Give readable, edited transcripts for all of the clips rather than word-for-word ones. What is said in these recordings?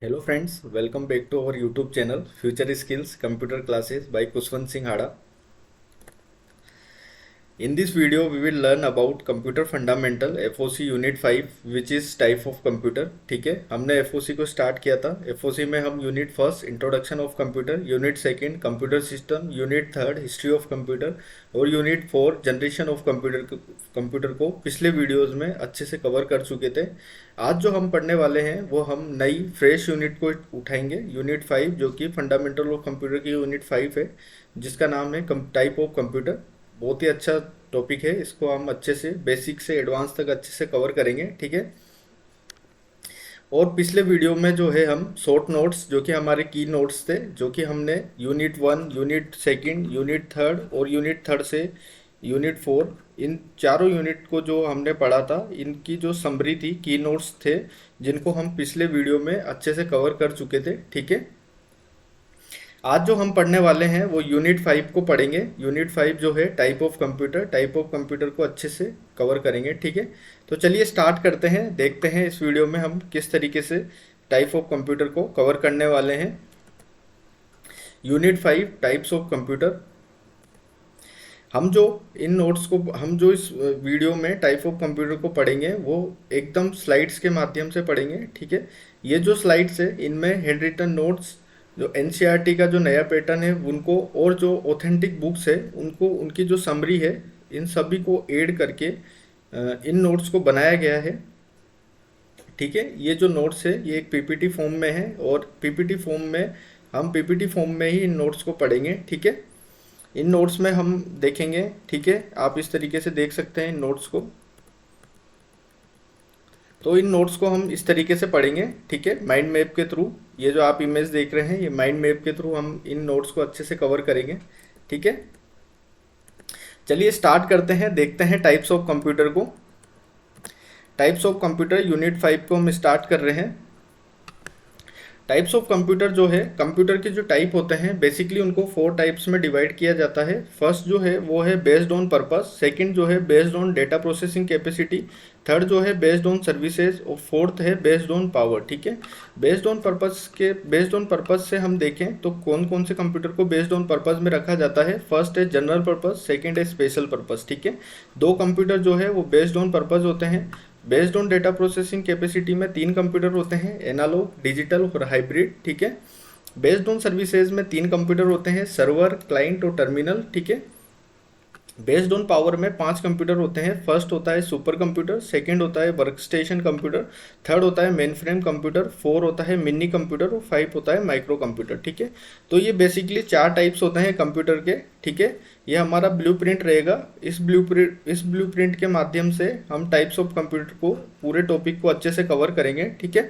Hello friends, welcome back to our YouTube channel Future Skills Computer Classes by Kushwant Singh Hada. In this video, we will learn about Computer Fundamental FOC Unit 5 which is type of computer. ठीक है, हमने FOC को start किया था. FOC में हम unit first introduction of computer, unit second computer system, unit third history of computer और unit four generation of computer को पिछले वीडियोस में अच्छे से कवर कर चुके थे. आज जो हम पढ़ने वाले हैं वो हम नई फ्रेश यूनिट को उठाएंगे, यूनिट 5 जो कि फंडामेंटल ऑफ कंप्यूटर की यूनिट 5 है जिसका नाम है टाइप ऑफ कंप्यूटर. बहुत ही अच्छा टॉपिक है, इसको हम अच्छे से बेसिक से एडवांस तक अच्छे से कवर करेंगे. ठीक है, और पिछले वीडियो में जो है हम शॉर्ट नोट्स जो कि हमारे की नोट्स थे जो कि हमने unit 1, unit second, unit third और यूनिट थर्ड से यूनिट 4 इन चारों यूनिट को जो हमने पढ़ा था इनकी जो समरी थी, की नोट्स थे जिनको हम पिछले वीडियो में अच्छे से कवर कर चुके थे. ठीक है, आज जो हम पढ़ने वाले हैं वो यूनिट 5 को पढ़ेंगे. यूनिट 5 जो है type of computer, type of computer को अच्छे से कवर करेंगे. ठीक है, तो चलिए स्टार्ट करते हैं. देखते हैं इस वीडियो में हम किस तरीके से टाइप ऑफ कंप्यूटर को कवर करने वाले हैं. Unit 5 types of computer. हम जो इन नोट्स को, हम जो इस वीडियो में टाइप ऑफ कंप्यूटर को पढ़ेंगे वो एकदम स्लाइड्स के माध्यम से पढ़ेंगे. ठीक है, ये जो स्लाइड्स है इनमें हैंड रिटन नोट्स, जो एनसीईआरटी का जो नया पैटर्न है उनको, और जो ऑथेंटिक बुक्स है उनको, उनकी जो समरी है इन सभी को ऐड करके इन नोट्स को बनाया गया है. ठीक है, ये जो नोट्स है ये एक पीपीटी फॉर्म में है और पीपीटी फॉर्म में हम पीपीटी फॉर्म में ही इन नोट्स को पढ़ेंगे. ठीक है, इन नोट्स में हम देखेंगे. ठीक है, आप इस तरीके से देख सकते हैं इन नोट्स को. तो इन नोट्स को हम इस तरीके से पढ़ेंगे. ठीक है, माइंड मैप के थ्रू. ये जो आप इमेज देख रहे हैं ये माइंड मैप के थ्रू हम इन नोट्स को अच्छे से कवर करेंगे. ठीक है, चलिए स्टार्ट करते हैं. देखते हैं टाइप्स ऑफ कंप्यूटर को. टाइप्स ऑफ कंप्यूटर यूनिट 5 को हम स्टार्ट कर रहे हैं. टाइप्स ऑफ कंप्यूटर जो है, कंप्यूटर के जो टाइप होते हैं बेसिकली उनको 4 टाइप्स में डिवाइड किया जाता है. फर्स्ट जो है वो है बेस्ड ऑन पर्पस, सेकंड जो है based on data processing capacity, third जो है बेस्ड ऑन सर्विसेज और फोर्थ है बेस्ड ऑन पावर. ठीक है, बेस्ड ऑन पर्पस से हम देखें तो कौन कौन से कंप्यूटर को बेस्ड ऑन पर्पस में रखा जाता है. फर्स्ट है जनरल पर्पस, सेकंड है स्पेशल पर्पस. ठीक है, दो कंप्यूटर जो है वो बेस्ड ऑन पर्पस होते हैं. Based on data processing capacity में 3 कंप्यूटर होते हैं, एनालॉग, डिजिटल और हाइब्रिड. ठीक है, बेस्ड ऑन सर्विसेज में 3 कंप्यूटर होते हैं, सर्वर, क्लाइंट और टर्मिनल. ठीक है, बेस्ड ऑन पावर में 5 कंप्यूटर होते हैं. फर्स्ट होता है सुपर कंप्यूटर, सेकंड होता है वर्क स्टेशन कंप्यूटर, थर्ड होता है मेन फ्रेम कंप्यूटर, 4 होता है मिनी कंप्यूटर और 5 होता है माइक्रो कंप्यूटर. ठीक है, तो ये बेसिकली 4 टाइप्स होते हैं कंप्यूटर के. ठीक है, ये हमारा ब्लूप्रिंट रहेगा. इस ब्लूप्रिंट के माध्यम से हम टाइप्स ऑफ कंप्यूटर को, पूरे टॉपिक को अच्छे से कवर करेंगे. ठीक है,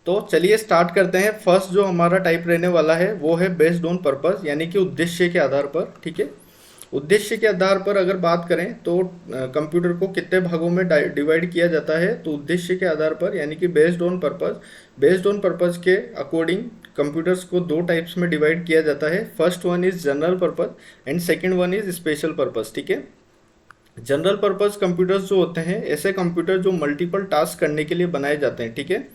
तो चलिए स्टार्ट करते हैं. फर्स्ट जो हमारा टाइप रहने वाला है वो है बेस्ड ऑन पर्पस, यानी कि उद्देश्य के आधार पर. ठीक है, उद्देश्य के आधार पर अगर बात करें तो कंप्यूटर को कितने भागों में डिवाइड किया जाता है. तो उद्देश्य के आधार पर यानी कि बेस्ड ऑन पर्पस के अकॉर्डिंग कंप्यूटर्स को 2 टाइप्स में डिवाइड किया जाता है. First one is general purpose and second one is special purpose. ठीक है, जनरल पर्पस कंप्यूटर्स जो होते हैं ऐसे कंप्यूटर जो मल्टीपल टास्क करने के लिए बनाए जाते हैं. ठीक है,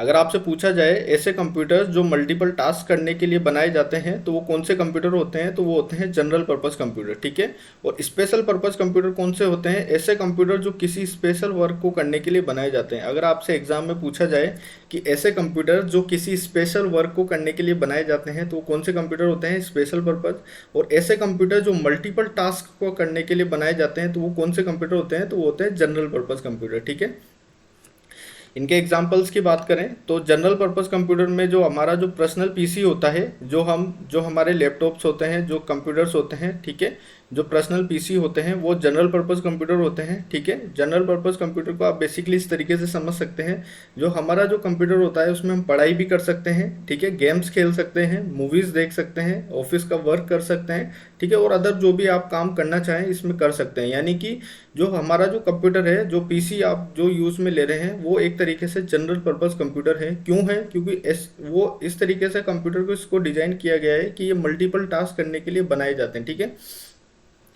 अगर आपसे पूछा जाए ऐसे कंप्यूटर्स जो मल्टीपल टास्क करने के लिए बनाए जाते हैं तो वो कौन से कंप्यूटर होते हैं, तो वो होते हैं जनरल पर्पस कंप्यूटर. ठीक है, और स्पेशल पर्पस कंप्यूटर कौन से होते हैं, ऐसे कंप्यूटर जो किसी स्पेशल वर्क को करने के लिए बनाए जाते हैं. अगर आपसे एग्जाम में पूछा जाए कि ऐसे कंप्यूटर जो किसी स्पेशल वर्क को करने के लिए बनाए जाते हैं तो वो कौन से कंप्यूटर होते हैं, स्पेशल पर्पस. और ऐसे कंप्यूटर जो मल्टीपल टास्क को करने के लिए बनाए जाते हैं तो वो कौन से कंप्यूटर होते हैं, तो वो होते हैं जनरल पर्पस कंप्यूटर. ठीक है, इनके एग्जाम्पल्स की बात करें तो जनरल पर्पस कंप्यूटर में जो हमारा जो पर्सनल पीसी होता है, जो हमारे लैपटॉप्स होते हैं, जो कंप्यूटर्स होते हैं. ठीक है, जो पर्सनल पीसी होते हैं वो जनरल पर्पस कंप्यूटर होते हैं. ठीक है, जनरल पर्पस कंप्यूटर को आप बेसिकली इस तरीके से समझ सकते हैं, जो हमारा जो कंप्यूटर होता है उसमें हम पढ़ाई भी कर सकते हैं. ठीक है, गेम्स खेल सकते हैं, मूवीज़ देख सकते हैं, ऑफिस का वर्क कर सकते हैं. ठीक है, और अदर जो भी आप काम करना चाहें इसमें कर सकते हैं. यानी कि जो हमारा जो कंप्यूटर है, जो पीसी आप जो यूज़ में ले रहे हैं वो एक तरीके से जनरल पर्पस कंप्यूटर है. क्यों है, क्योंकि वो इस तरीके से कंप्यूटर को इसको डिजाइन किया गया है कि ये मल्टीपल टास्क करने के लिए बनाए जाते हैं. ठीक है,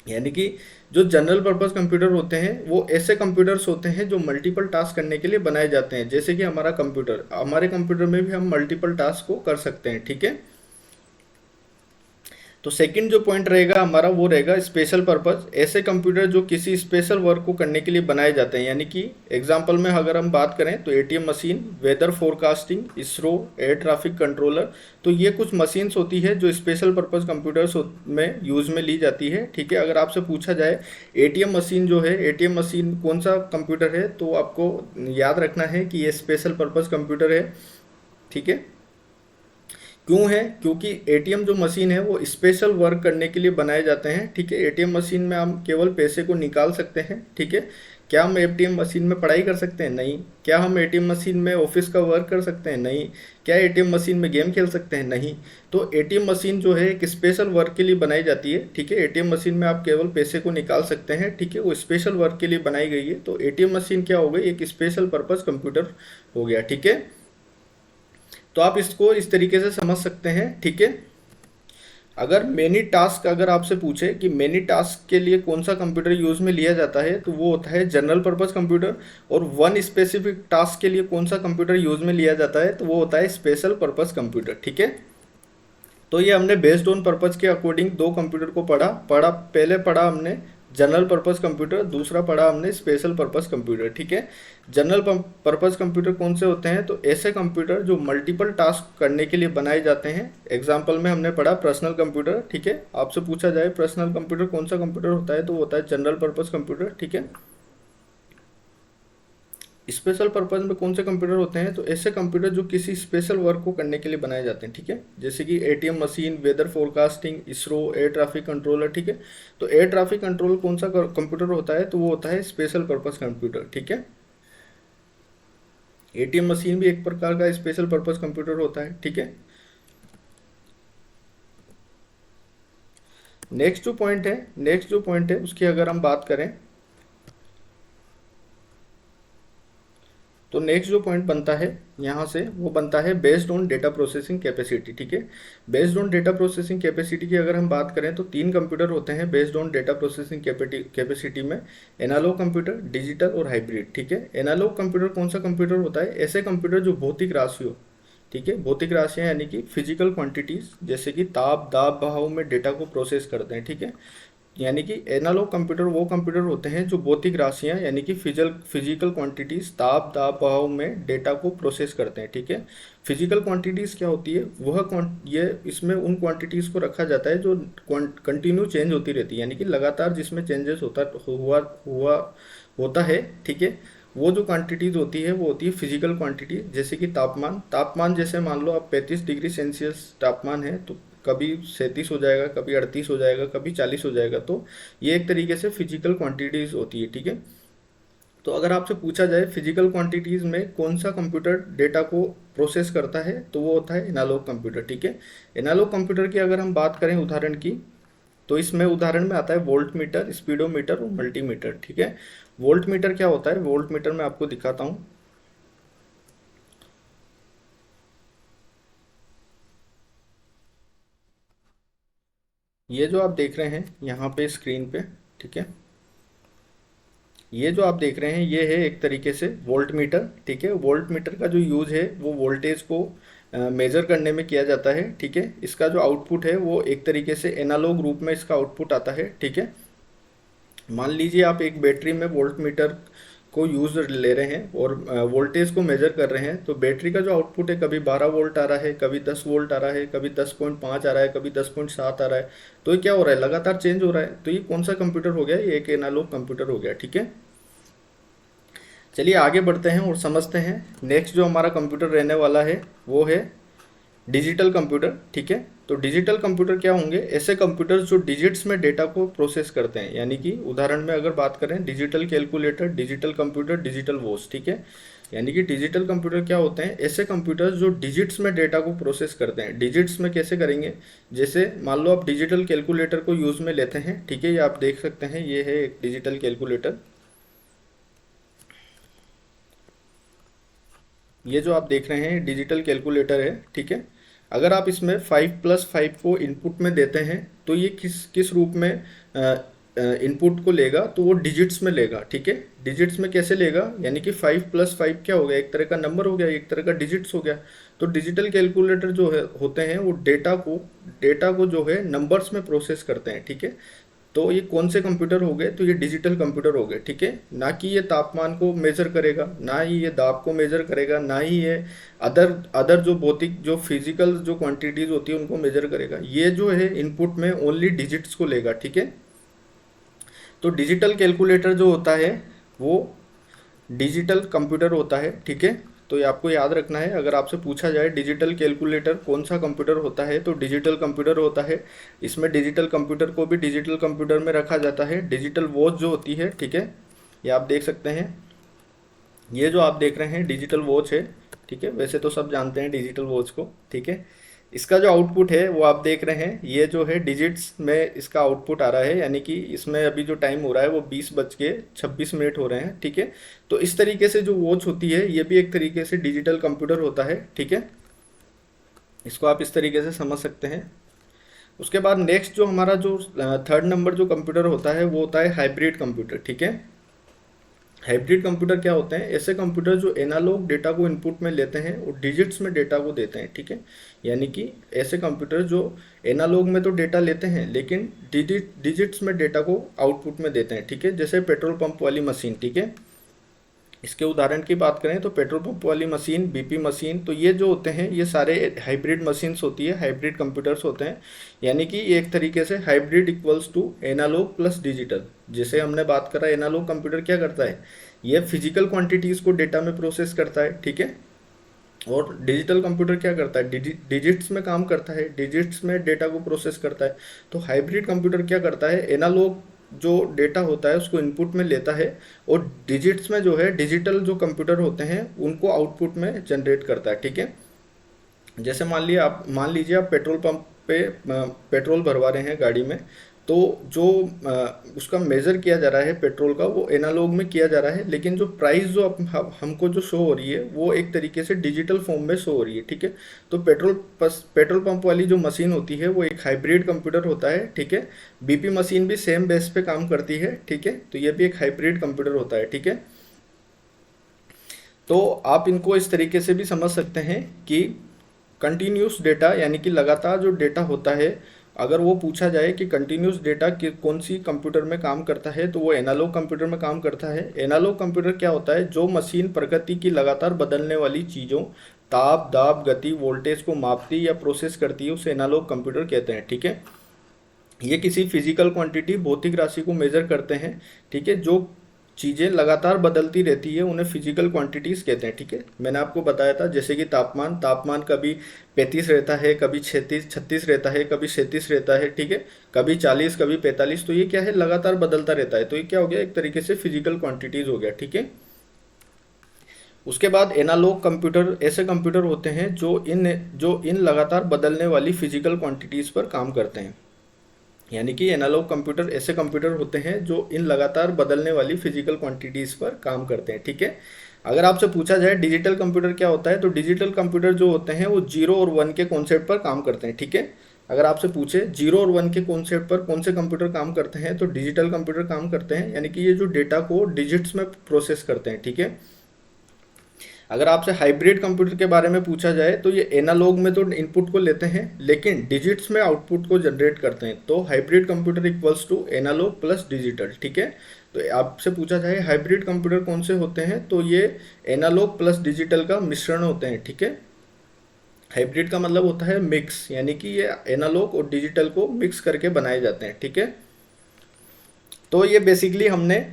यानी कि जो जनरल पर्पस कंप्यूटर होते हैं वो ऐसे कंप्यूटर्स होते हैं जो मल्टीपल टास्क करने के लिए बनाए जाते हैं, जैसे कि हमारे कंप्यूटर में भी हम मल्टीपल टास्क को कर सकते हैं, ठीक है। तो सेकंड जो पॉइंट रहेगा हमारा वो रहेगा स्पेशल पर्पस, ऐसे कंप्यूटर जो किसी स्पेशल वर्क को करने के लिए बनाए जाते हैं। यानी कि एग्जांपल में अगर हम बात करें तो ATM machine, weather forecasting, ISRO, air traffic controller, तो ये कुछ मशीन्स होती है जो स्पेशल पर्पस कंप्यूटर्स में यूज में ली जाती है, ठीक है। अगर आपसे पूछा जाए एटीएम मशीन जो है, एटीएम मशीन कौन सा कंप्यूटर है, तो आपको याद रखना है कि ये स्पेशल पर्पस कंप्यूटर है, ठीक है। क्यों है? क्योंकि एटीएम जो मशीन है वो स्पेशल वर्क करने के लिए बनाए जाते हैं, ठीक है। एटीएम मशीन में हम केवल पैसे को निकाल सकते हैं, ठीक है। क्या हम एटीएम मशीन में पढ़ाई कर सकते हैं? नहीं। क्या हम एटीएम मशीन में ऑफिस का वर्क कर सकते हैं? नहीं। क्या एटीएम मशीन में गेम खेल सकते हैं? नहीं। तो एटीएम मशीन जो है एक स्पेशल वर्क के लिए बनाई जाती है, ठीक है। एटीएम मशीन में आप केवल पैसे को निकाल सकते हैं, ठीक है, वो स्पेशल वर्क के लिए बनाई गई है। तो एटीएम मशीन क्या हो गई? एक स्पेशल पर्पस कंप्यूटर हो गया, ठीक है। तो आप इसको इस तरीके से समझ सकते हैं, ठीक है। अगर मेनी टास्क अगर आपसे पूछे कि मेनी टास्क के लिए कौन सा कंप्यूटर यूज में लिया जाता है, तो वो होता है जनरल पर्पस कंप्यूटर। और वन स्पेसिफिक टास्क के लिए कौन सा कंप्यूटर यूज में लिया जाता है, तो वो होता है स्पेशल पर्पस कंप्यूटर, ठीक है। तो ये हमने बेस्ड ऑन पर्पस के अकॉर्डिंग दो कंप्यूटर को पहले पढ़ा हमने जनरल पर्पस कंप्यूटर, दूसरा पढ़ा हमने स्पेशल पर्पस कंप्यूटर, ठीक है। जनरल पर्पस कंप्यूटर कौन से होते हैं? तो ऐसे कंप्यूटर जो मल्टीपल टास्क करने के लिए बनाए जाते हैं। एग्जाम्पल में हमने पढ़ा पर्सनल कंप्यूटर, ठीक है। आपसे पूछा जाए पर्सनल कंप्यूटर कौन सा कंप्यूटर होता है, तो वो होता है जनरल पर्पस कंप्यूटर, ठीक है। स्पेशल पर्पज में कौन से कंप्यूटर होते हैं? तो ऐसे कंप्यूटर जो किसी स्पेशल वर्क को करने के लिए बनाए जाते हैं, ठीक है। जैसे कि ATM machine, weather forecasting, ISRO, air traffic controller, ठीक है। तो एयर ट्रैफिक कंट्रोल कौन सा कंप्यूटर होता है? तो वो होता है स्पेशल पर्पज कंप्यूटर, ठीक है। एटीएम मशीन भी एक प्रकार का स्पेशल पर्पज कंप्यूटर होता है, ठीक है। नेक्स्ट जो पॉइंट है उसकी अगर हम बात करें, तो नेक्स्ट जो पॉइंट बनता है यहाँ से वो बनता है based on data processing capacity, ठीक है। Based on data processing capacity की अगर हम बात करें तो तीन कंप्यूटर होते हैं based on data processing capacity में, एनालॉग कंप्यूटर, डिजिटल और हाइब्रिड, ठीक है। एनालॉग कंप्यूटर कौन सा कंप्यूटर होता है? ऐसे कंप्यूटर जो भौतिक राशियों, ठीक है, भौतिक राशियाँ यानी कि फिजिकल क्वांटिटीज जैसे कि ताप, दाब, बहाव में डेटा को प्रोसेस करते हैं, ठीक है। यानी कि एनालॉग कंप्यूटर वो कंप्यूटर होते हैं जो भौतिक राशियां यानी कि फिजिकल क्वांटिटीज, ताप, दाब, बहाव में डेटा को प्रोसेस करते हैं, ठीक है। फिजिकल क्वांटिटीज क्या होती है? ये इसमें उन क्वांटिटीज को रखा जाता है जो कंटिन्यू चेंज होती रहती है, यानी कि लगातार जिसमें चेंजेस होता है, ठीक है। वो जो क्वांटिटीज होती है वो होती है फिजिकल क्वांटिटी। जैसे कि तापमान जैसे मान लो आप 35 डिग्री सेल्सियस तापमान है, तो कभी 37 हो जाएगा, कभी 38 हो जाएगा, कभी 40 हो जाएगा। तो ये एक तरीके से फिजिकल क्वांटिटीज होती है, ठीक है। तो अगर आपसे पूछा जाए फिजिकल क्वांटिटीज में कौन सा कंप्यूटर डेटा को प्रोसेस करता है, तो वो होता है एनालॉग कंप्यूटर, ठीक है। एनालॉग कंप्यूटर की अगर हम बात करें उदाहरण की, तो इसमें उदाहरण में आता है वोल्ट मीटर, स्पीडोमीटर और मल्टीमीटर, ठीक है। वोल्ट मीटर क्या होता है? वोल्ट मीटर मैं आपको दिखाता हूँ। ये जो आप देख रहे हैं यहाँ पे स्क्रीन पे, ठीक है, ये जो आप देख रहे हैं ये है एक तरीके से वोल्ट मीटर, ठीक है। वोल्ट मीटर का जो यूज है वो वोल्टेज को मेजर करने में किया जाता है, ठीक है। इसका जो आउटपुट है वो एक तरीके से एनालॉग रूप में इसका आउटपुट आता है, ठीक है। मान लीजिए आप एक बैटरी में वोल्ट मीटर को यूज ले रहे हैं और वोल्टेज को मेजर कर रहे हैं, तो बैटरी का जो आउटपुट है कभी 12 वोल्ट आ रहा है, कभी 10 वोल्ट आ रहा है, कभी 10.5 आ रहा है, कभी 10.7 आ रहा है। तो ये क्या हो रहा है? लगातार चेंज हो रहा है। तो ये कौन सा कंप्यूटर हो गया? ये एक एनालॉग कंप्यूटर हो गया, ठीक है। चलिए आगे बढ़ते हैं और समझते हैं। नेक्स्ट जो हमारा कंप्यूटर रहने वाला है वो है डिजिटल कंप्यूटर, ठीक है। तो डिजिटल कंप्यूटर क्या होंगे? ऐसे कंप्यूटर जो डिजिट्स में डेटा को प्रोसेस करते हैं, यानी कि उदाहरण में अगर बात करें digital calculator, digital computer, digital watch, ठीक है। यानी कि डिजिटल कंप्यूटर क्या होते हैं? ऐसे कंप्यूटर जो डिजिट्स में डेटा को प्रोसेस करते हैं। डिजिट्स में कैसे करेंगे? जैसे मान लो आप डिजिटल कैलकुलेटर को यूज में लेते हैं, ठीक है, ये आप देख सकते हैं, ये है एक डिजिटल कैलकुलेटर। ये जो आप देख रहे हैं डिजिटल कैलकुलेटर है, ठीक है। अगर आप इसमें 5+5 को इनपुट में देते हैं तो ये किस किस रूप में इनपुट को लेगा तो वो डिजिट्स में लेगा, ठीक है। डिजिट्स में कैसे लेगा, यानी कि 5+5 क्या हो गया, एक तरह का नंबर हो गया, एक तरह का डिजिट्स हो गया। तो डिजिटल कैलकुलेटर जो है होते हैं वो डेटा को जो है नंबर्स में प्रोसेस करते हैं, ठीक है। तो ये कौन से कंप्यूटर हो गए, तो ये डिजिटल कंप्यूटर हो गए, ठीक है। ना कि ये तापमान को मेजर करेगा, ना ही ये दाब को मेजर करेगा, ना ही ये अदर अदर जो भौतिक जो फिजिकल जो क्वांटिटीज होती है उनको मेजर करेगा। ये जो है इनपुट में ओनली डिजिट्स को लेगा, ठीक है। तो डिजिटल कैलकुलेटर जो होता है वो डिजिटल कंप्यूटर होता है, ठीक है। तो ये आपको याद रखना है, अगर आपसे पूछा जाए डिजिटल कैलकुलेटर कौन सा कंप्यूटर होता है तो डिजिटल कंप्यूटर होता है। इसमें डिजिटल कंप्यूटर को भी डिजिटल कंप्यूटर में रखा जाता है। डिजिटल वॉच जो होती है, ठीक है, ये आप देख सकते हैं, ये जो आप देख रहे हैं डिजिटल वॉच है, ठीक है। वैसे तो सब जानते हैं डिजिटल वॉच को, ठीक है। इसका जो आउटपुट है वो आप देख रहे हैं, ये जो है डिजिट्स में इसका आउटपुट आ रहा है, यानी कि इसमें अभी जो टाइम हो रहा है वो 20:26 हो रहे हैं, ठीक है। तो इस तरीके से जो वॉच होती है ये भी एक तरीके से डिजिटल कंप्यूटर होता है, ठीक है। इसको आप इस तरीके से समझ सकते हैं। उसके बाद नेक्स्ट जो हमारा जो थर्ड नंबर जो कंप्यूटर होता है वो होता है हाइब्रिड कंप्यूटर, ठीक है। हाइब्रिड कंप्यूटर क्या होते हैं, ऐसे कंप्यूटर जो एनालॉग डेटा को इनपुट में लेते हैं और डिजिट्स में डेटा को देते हैं, ठीक है। यानी कि ऐसे कंप्यूटर जो एनालॉग में तो डेटा लेते हैं लेकिन डिजिट्स में डेटा को आउटपुट में देते हैं, ठीक है। जैसे पेट्रोल पंप वाली मशीन, ठीक है। इसके उदाहरण की बात करें तो पेट्रोल पंप वाली मशीन, बीपी मशीन, तो ये जो होते हैं ये सारे हाइब्रिड मशीन्स होती है, हाइब्रिड कंप्यूटर्स होते हैं। यानी कि ये एक तरीके से hybrid equals to analogue plus digital. जैसे हमने बात करा एनालॉग कंप्यूटर क्या करता है, ये फिजिकल क्वांटिटीज़ को डेटा में प्रोसेस करता है, ठीक है। और डिजिटल कंप्यूटर क्या करता है, डिजिट्स में काम करता है, डिजिट्स में डेटा को प्रोसेस करता है। तो हाइब्रिड कंप्यूटर क्या करता है, एनालॉग जो डेटा होता है उसको इनपुट में लेता है और डिजिट्स में जो है डिजिटल जो कंप्यूटर होते हैं उनको आउटपुट में जनरेट करता है, ठीक है। जैसे मान लीजिए आप पेट्रोल पंप पे पेट्रोल भरवा रहे हैं गाड़ी में, तो जो उसका मेज़र किया जा रहा है पेट्रोल का वो एनालॉग में किया जा रहा है, लेकिन जो प्राइस जो हमको जो शो हो रही है वो एक तरीके से डिजिटल फॉर्म में शो हो रही है, ठीक है। तो पेट्रोल पंप वाली जो मशीन होती है वो एक हाइब्रिड कंप्यूटर होता है, ठीक है। बीपी मशीन भी सेम बेस पे काम करती है, ठीक है। तो ये भी एक हाइब्रिड कंप्यूटर होता है, ठीक है। तो आप इनको इस तरीके से भी समझ सकते हैं कि कंटिन्यूस डेटा यानी कि लगातार जो डेटा होता है, अगर वो पूछा जाए कि कंटिन्यूस डेटा कि कौन सी कंप्यूटर में काम करता है तो वो एनालॉग कंप्यूटर में काम करता है। एनालॉग कंप्यूटर क्या होता है, जो मशीन प्रकृति की लगातार बदलने वाली चीज़ों ताप दाब गति वोल्टेज को मापती या प्रोसेस करती है उसे एनालॉग कंप्यूटर कहते हैं, ठीक है। ये किसी फिजिकल क्वांटिटी भौतिक राशि को मेजर करते हैं, ठीक है। जो चीज़ें लगातार बदलती रहती है उन्हें फिजिकल क्वांटिटीज़ कहते हैं, ठीक है। मैंने आपको बताया था जैसे कि तापमान कभी 35 रहता है, कभी 36 रहता है, कभी 37 रहता है, ठीक है। कभी 40, कभी 45। तो ये क्या है, लगातार बदलता रहता है। तो ये क्या हो गया, एक तरीके से फिजिकल क्वांटिटीज़ हो गया, ठीक है। उसके बाद एनालॉग कंप्यूटर ऐसे कंप्यूटर होते हैं जो इन लगातार बदलने वाली फिजिकल क्वांटिटीज़ पर काम करते हैं। यानी कि एनालॉग कंप्यूटर ऐसे कंप्यूटर होते हैं जो इन लगातार बदलने वाली फिजिकल क्वांटिटीज़ पर काम करते हैं, ठीक है। अगर आपसे पूछा जाए डिजिटल कंप्यूटर क्या होता है, तो डिजिटल कंप्यूटर जो होते हैं वो 0 और 1 के कॉन्सेप्ट पर काम करते हैं, ठीक है। अगर आपसे पूछे 0 और 1 के कॉन्सेप्ट पर कौन से कंप्यूटर काम करते हैं, तो डिजिटल कंप्यूटर काम करते हैं। यानी कि ये जो डेटा को डिजिट्स में प्रोसेस करते हैं, ठीक है। अगर आपसे हाइब्रिड कंप्यूटर के बारे में पूछा जाए तो ये एनालॉग में तो इनपुट को लेते हैं लेकिन डिजिट्स में आउटपुट को जनरेट करते हैं। तो hybrid computer equals to analogue plus digital, ठीक है। तो आपसे पूछा जाए हाइब्रिड कंप्यूटर कौन से होते हैं, तो ये एनालॉग प्लस डिजिटल का मिश्रण होते हैं, ठीक है। हाइब्रिड का मतलब होता है मिक्स, यानी कि ये एनालॉग और डिजिटल को मिक्स करके बनाए जाते हैं, ठीक है। तो ये बेसिकली हमने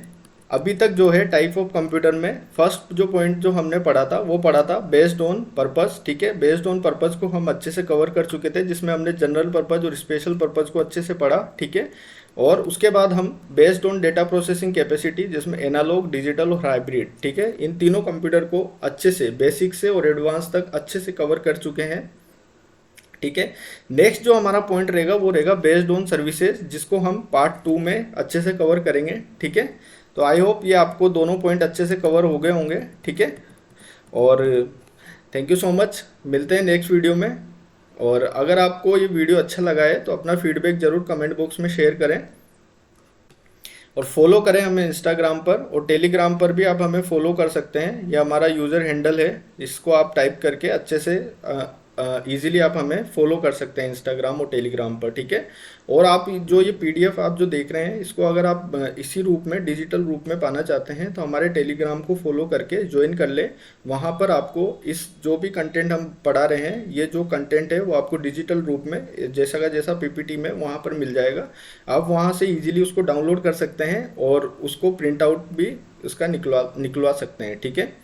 अभी तक जो है टाइप ऑफ कंप्यूटर में फर्स्ट जो पॉइंट जो हमने पढ़ा था वो पढ़ा था बेस्ड ऑन पर्पस, ठीक है। बेस्ड ऑन पर्पस को हम अच्छे से कवर कर चुके थे, जिसमें हमने जनरल पर्पस और स्पेशल पर्पस को अच्छे से पढ़ा, ठीक है। और उसके बाद हम based on data processing capacity, जिसमें एनालॉग डिजिटल और हाइब्रिड, ठीक है, इन तीनों कंप्यूटर को अच्छे से बेसिक से और एडवांस तक अच्छे से कवर कर चुके हैं, ठीक है। नेक्स्ट जो हमारा पॉइंट रहेगा वो रहेगा बेस्ड ऑन सर्विसेज, जिसको हम पार्ट 2 में अच्छे से कवर करेंगे, ठीक है। तो आई होप ये आपको दोनों पॉइंट अच्छे से कवर हो गए होंगे, ठीक है। और थैंक यू सो मच, मिलते हैं नेक्स्ट वीडियो में। और अगर आपको ये वीडियो अच्छा लगा है तो अपना फीडबैक ज़रूर कमेंट बॉक्स में शेयर करें। और फॉलो करें हमें इंस्टाग्राम पर, और टेलीग्राम पर भी आप हमें फॉलो कर सकते हैं। ये हमारा यूज़र हैंडल है, इसको आप टाइप करके अच्छे से इजीली आप हमें फॉलो कर सकते हैं इंस्टाग्राम और टेलीग्राम पर, ठीक है। और आप जो ये पीडीएफ आप जो देख रहे हैं, इसको अगर आप इसी रूप में, डिजिटल रूप में पाना चाहते हैं तो हमारे टेलीग्राम को फॉलो करके ज्वाइन कर ले। वहाँ पर आपको इस जो भी कंटेंट हम पढ़ा रहे हैं, ये जो कंटेंट है वो आपको डिजिटल रूप में जैसा का जैसा पीपीटी में वहाँ पर मिल जाएगा। आप वहाँ से इजीली उसको डाउनलोड कर सकते हैं और उसको प्रिंट आउट भी उसका निकलवा सकते हैं, ठीक है।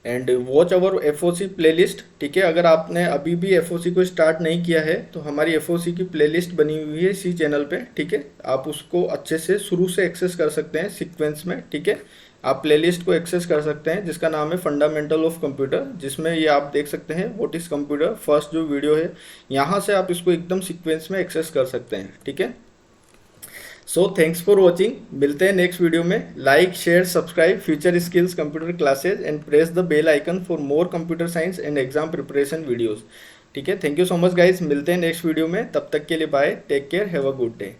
And watch our FOC playlist, ठीक है। अगर आपने अभी भी एफओसी को स्टार्ट नहीं किया है तो हमारी एफओसी की प्लेलिस्ट बनी हुई है इसी चैनल पे, ठीक है। आप उसको अच्छे से शुरू से एक्सेस कर सकते हैं सीक्वेंस में, ठीक है। आप प्लेलिस्ट को एक्सेस कर सकते हैं जिसका नाम है फंडामेंटल ऑफ कंप्यूटर, जिसमें ये आप देख सकते हैं व्हाट इज कंप्यूटर, फर्स्ट जो वीडियो है, यहाँ से आप इसको एकदम सीक्वेंस में एक्सेस कर सकते हैं, ठीक है। सो थैंक्स फॉर वॉचिंग, मिलते हैं नेक्स्ट वीडियो में। Like share subscribe future skills computer classes and press the bell icon for more computer science and exam preparation videos, ठीक है। Thank you so much guys, मिलते हैं next video में, तब तक के लिए bye, take care, have a good day.